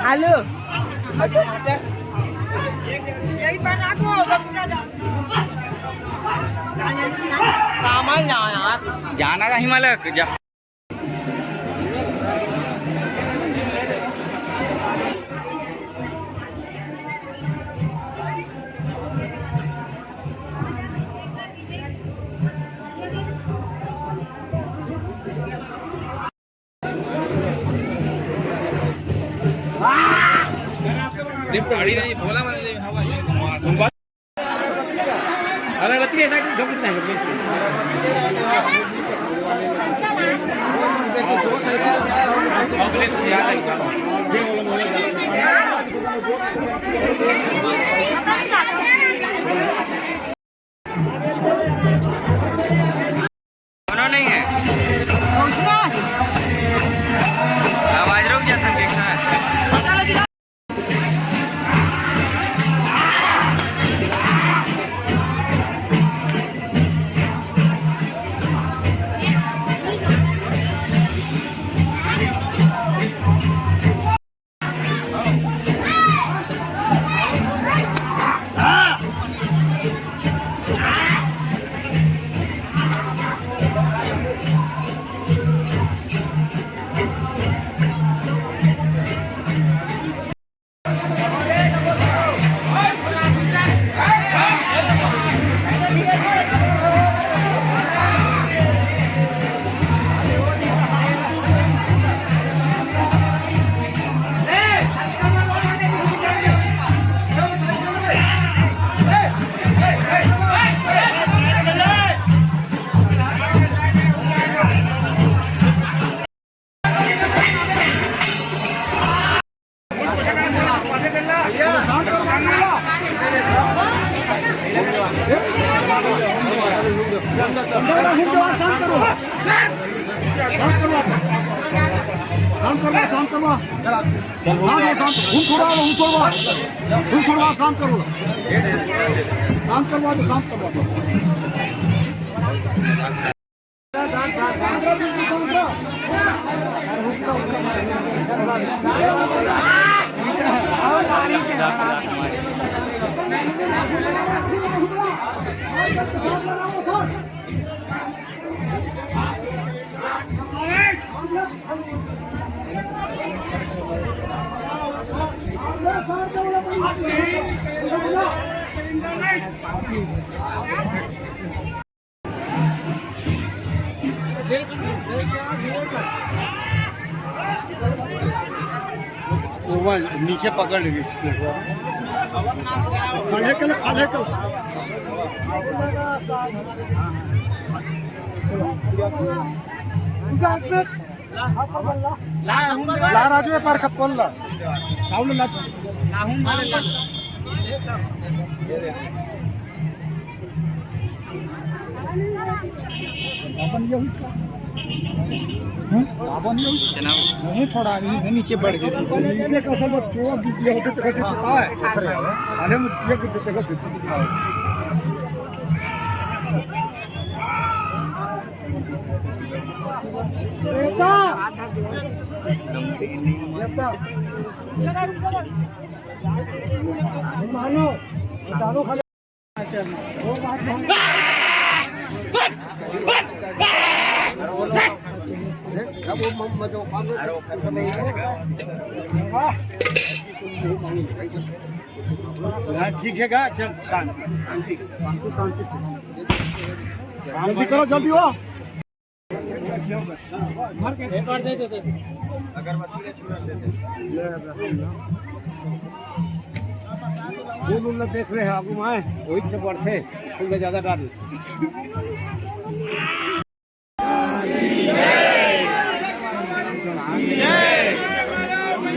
Halo. Namanya ya. जाना का हिमालय जा गाड़ी नहीं बोला मैंने हवा अरे लती ऐसा कि झोंक नहीं दोनों नहीं है आवाज रुक जाता है नीचे पकड़ लीजिए ला राजू पार खपला नहीं थोड़ा नीचे बढ़ गई नीचे का सब चोक ये होते तो कैसे पता है खाने में ये कुछ देखो बेटा बेटा मानो दारू खा वो बात नहीं ठीक है गा चल शांति शांति से जल्दी करो जल्दी हो एक बार दे दे फूल देख रहे हैं आगू में वही से बढ़ते फूल ज्यादा डाल